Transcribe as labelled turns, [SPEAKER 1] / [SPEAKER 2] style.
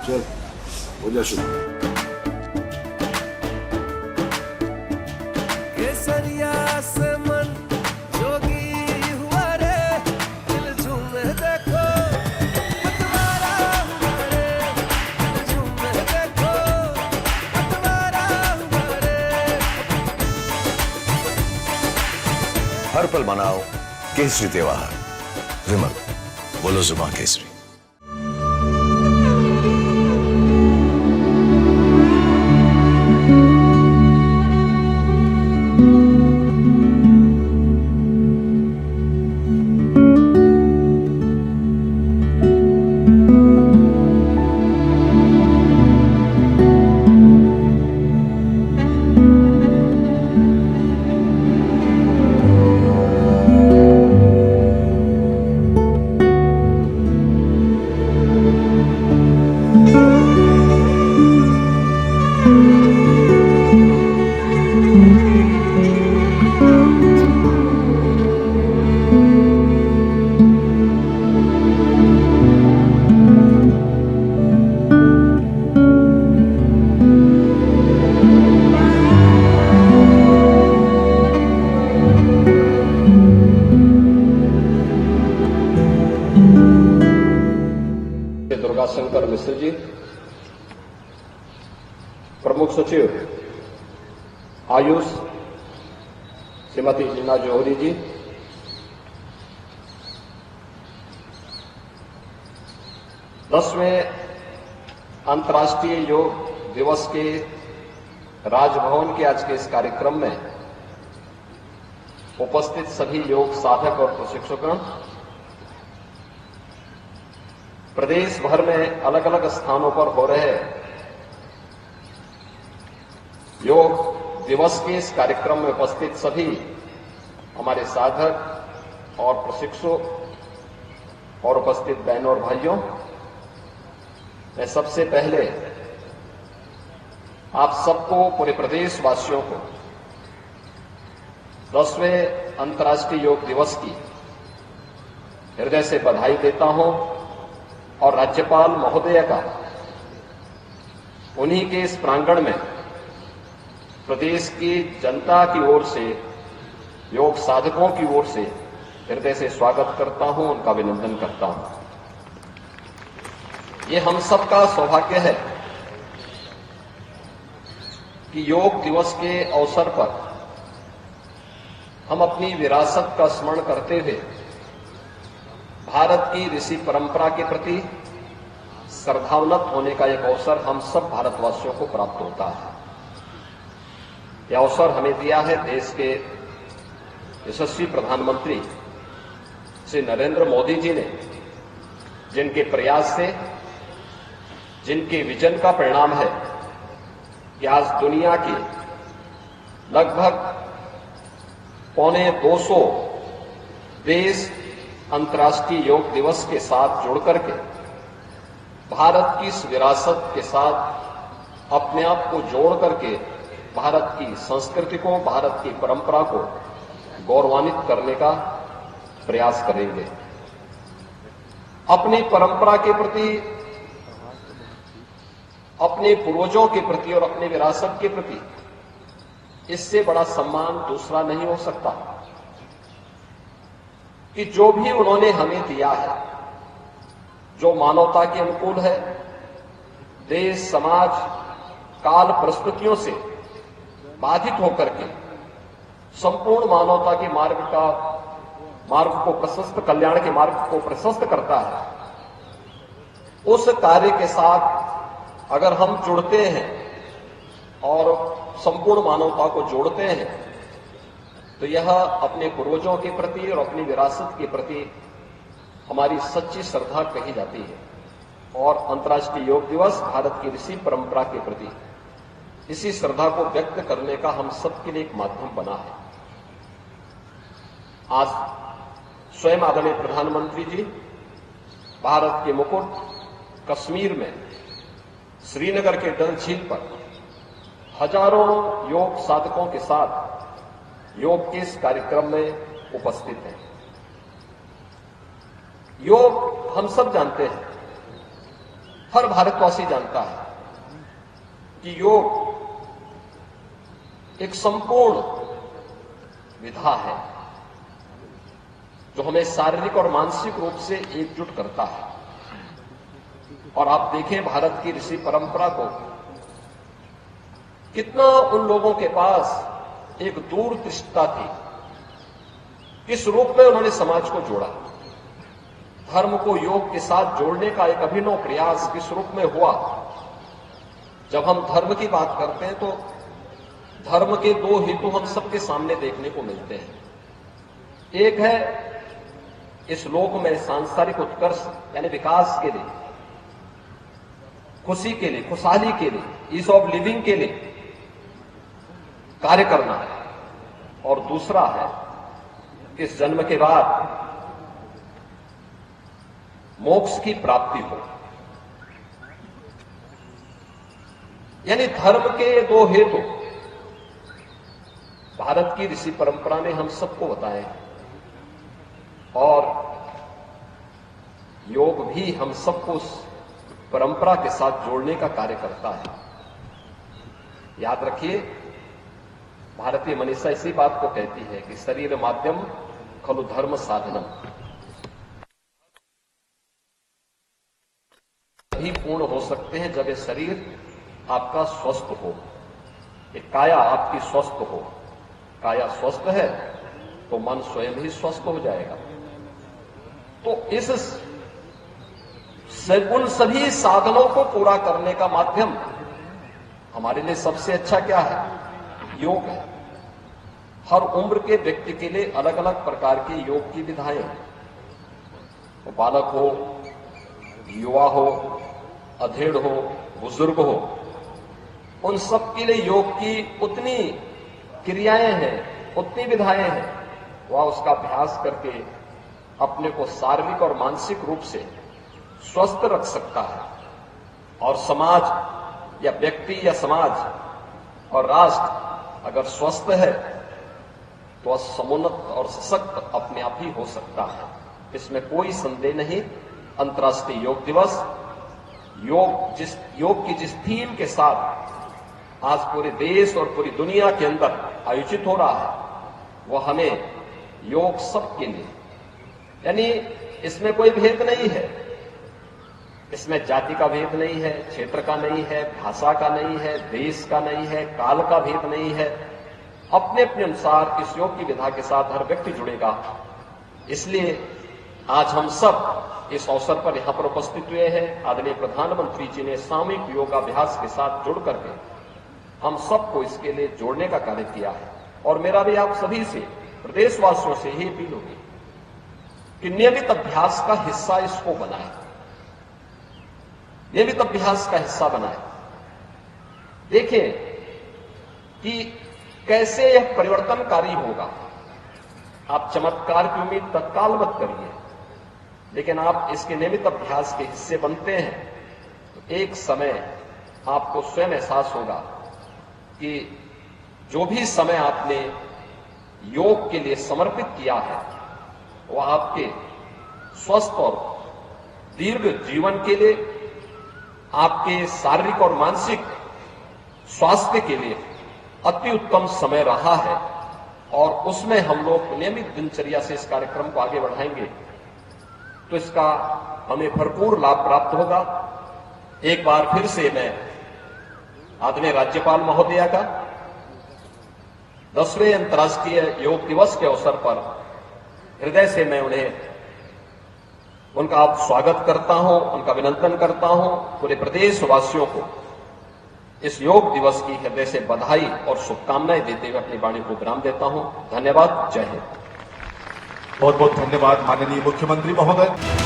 [SPEAKER 1] चल हो जा शुरू।
[SPEAKER 2] केसरिया से मन जोगी हुआ रे, दिल झूमे देखो पतवारा हुआ रे, दिल झूमे देखो पतवारा हुआ रे।
[SPEAKER 3] हर पल मनाओ केसरी त्योहार। विमल, बोलो जुबान केसरी।
[SPEAKER 4] दुर्गाशंकर मिश्र जी, प्रमुख सचिव आयुष श्रीमती जीना जौहरी जी, दसवें अंतर्राष्ट्रीय योग दिवस के राजभवन के आज के इस कार्यक्रम में उपस्थित सभी योग साधक और प्रशिक्षकगण, प्रदेश भर में अलग अलग स्थानों पर हो रहे योग दिवस के इस कार्यक्रम में उपस्थित सभी हमारे साधक और प्रशिक्षु और उपस्थित बहनों और भाइयों, मैं सबसे पहले आप सबको, पूरे प्रदेशवासियों को 10वें अंतर्राष्ट्रीय योग दिवस की हृदय से बधाई देता हूं और राज्यपाल महोदय का उन्हीं के इस प्रांगण में प्रदेश की जनता की ओर से, योग साधकों की ओर से हृदय से स्वागत करता हूं, उनका अभिनंदन करता हूं। ये हम सबका सौभाग्य है कि योग दिवस के अवसर पर हम अपनी विरासत का स्मरण करते हुए भारत की ऋषि परंपरा के प्रति श्रद्धावनत होने का एक अवसर हम सब भारतवासियों को प्राप्त होता है। यह अवसर हमें दिया है देश के यशस्वी प्रधानमंत्री श्री नरेंद्र मोदी जी ने, जिनके प्रयास से, जिनके विजन का परिणाम है कि आज दुनिया के लगभग 250 देश अंतर्राष्ट्रीय योग दिवस के साथ जुड़कर के भारत की इस विरासत के साथ अपने आप को जोड़ करके भारत की संस्कृति को, भारत की परंपरा को गौरवान्वित करने का प्रयास करेंगे। अपनी परंपरा के प्रति, अपने पूर्वजों के प्रति और अपनी विरासत के प्रति इससे बड़ा सम्मान दूसरा नहीं हो सकता कि जो भी उन्होंने हमें दिया है, जो मानवता के अनुकूल है, देश, समाज, काल, परिस्थितियों से बाधित होकर के संपूर्ण मानवता के मार्ग को प्रशस्त, कल्याण के मार्ग को प्रशस्त करता है, उस कार्य के साथ अगर हम जुड़ते हैं और संपूर्ण मानवता को जोड़ते हैं तो यह अपने पूर्वजों के प्रति और अपनी विरासत के प्रति हमारी सच्ची श्रद्धा कही जाती है। और अंतर्राष्ट्रीय योग दिवस भारत की ऋषि परंपरा के प्रति इसी श्रद्धा को व्यक्त करने का हम सबके लिए एक माध्यम बना है। आज स्वयं आदरणीय प्रधानमंत्री जी भारत के मुकुट कश्मीर में श्रीनगर के डल झील पर हजारों योग साधकों के साथ योग के इस कार्यक्रम में उपस्थित हैं। योग हम सब जानते हैं हर भारतवासी जानता है कि योग एक संपूर्ण विधा है जो हमें शारीरिक और मानसिक रूप से एकजुट करता है। और आप देखें भारत की ऋषि परंपरा को, कितना उन लोगों के पास एक दूरदृष्टता थी, किस रूप में उन्होंने समाज को जोड़ा। धर्म को योग के साथ जोड़ने का एक अभिनव प्रयास किस रूप में हुआ। जब हम धर्म की बात करते हैं तो धर्म के दो हेतु हम सबके सामने देखने को मिलते हैं। एक है इस लोक में सांसारिक उत्कर्ष यानी विकास के लिए, खुशी के लिए, खुशहाली के लिए, ईज ऑफ लिविंग के लिए कार्य करना है। और दूसरा है कि इस जन्म के बाद मोक्ष की प्राप्ति हो। यानी धर्म के दो हेतु भारत की ऋषि परंपरा ने हम सबको बताए हैं और योग भी हम सबको उस परंपरा के साथ जोड़ने का कार्य करता है। याद रखिए, भारतीय मनीषा इसी बात को कहती है कि शरीर माध्यम खलु धर्म साधनम। ही पूर्ण हो सकते हैं जब ये शरीर आपका स्वस्थ हो, ये काया आपकी स्वस्थ हो। काया स्वस्थ है तो मन स्वयं ही स्वस्थ हो जाएगा। तो उन सभी साधनों को पूरा करने का माध्यम हमारे लिए सबसे अच्छा क्या है? योग है। हर उम्र के व्यक्ति के लिए अलग अलग प्रकार की योग की विधाएं हैं। वो बालक हो, युवा हो, अधेड़ हो, बुजुर्ग हो, उन सब के लिए योग की उतनी क्रियाएं हैं, उतनी विधाएं हैं। वह उसका अभ्यास करके अपने को शारीरिक और मानसिक रूप से स्वस्थ रख सकता है। और समाज या व्यक्ति या समाज और राष्ट्र अगर स्वस्थ है तो समुन्नत और सशक्त अपने आप ही हो सकता है, इसमें कोई संदेह नहीं। अंतर्राष्ट्रीय योग दिवस योग की जिस थीम के साथ आज पूरे देश और पूरी दुनिया के अंदर आयोजित हो रहा है, वह हमें योग सबके लिए, यानी इसमें कोई भेद नहीं है, इसमें जाति का भेद नहीं है, क्षेत्र का नहीं है, भाषा का नहीं है, देश का नहीं है, काल का भेद नहीं है। अपने अपने अनुसार इस योग की विधा के साथ हर व्यक्ति जुड़ेगा। इसलिए आज हम सब इस अवसर पर यहां पर उपस्थित हुए हैं। आदरणीय प्रधानमंत्री जी ने सामूहिक योगाभ्यास के साथ जुड़ करके हम सबको इसके लिए जोड़ने का कार्य किया है। और मेरा भी आप सभी से, प्रदेशवासियों से ही अपील होगी कि नियमित अभ्यास का हिस्सा इसको बनाएं, नियमित अभ्यास का हिस्सा बनाएं। देखें कि कैसे यह परिवर्तनकारी होगा। आप चमत्कार की उम्मीद तत्काल मत करिए, लेकिन आप इसके नियमित अभ्यास के हिस्से बनते हैं तो एक समय आपको स्वयं एहसास होगा कि जो भी समय आपने योग के लिए समर्पित किया है वह आपके स्वस्थ और दीर्घ जीवन के लिए, आपके शारीरिक और मानसिक स्वास्थ्य के लिए अति उत्तम समय रहा है। और उसमें हम लोग नियमित दिनचर्या से इस कार्यक्रम को आगे बढ़ाएंगे तो इसका हमें भरपूर लाभ प्राप्त होगा। एक बार फिर से मैं आदरणीय राज्यपाल महोदया का 10वें अंतर्राष्ट्रीय योग दिवस के अवसर पर हृदय से मैं उनका स्वागत करता हूं, उनका अभिनंदन करता हूं। पूरे प्रदेशवासियों को इस योग दिवस की हृदय से बधाई और शुभकामनाएं देते हुए अपनी वाणी को विराम देता हूं। धन्यवाद। जय हिंद।
[SPEAKER 5] बहुत बहुत धन्यवाद माननीय मुख्यमंत्री महोदय।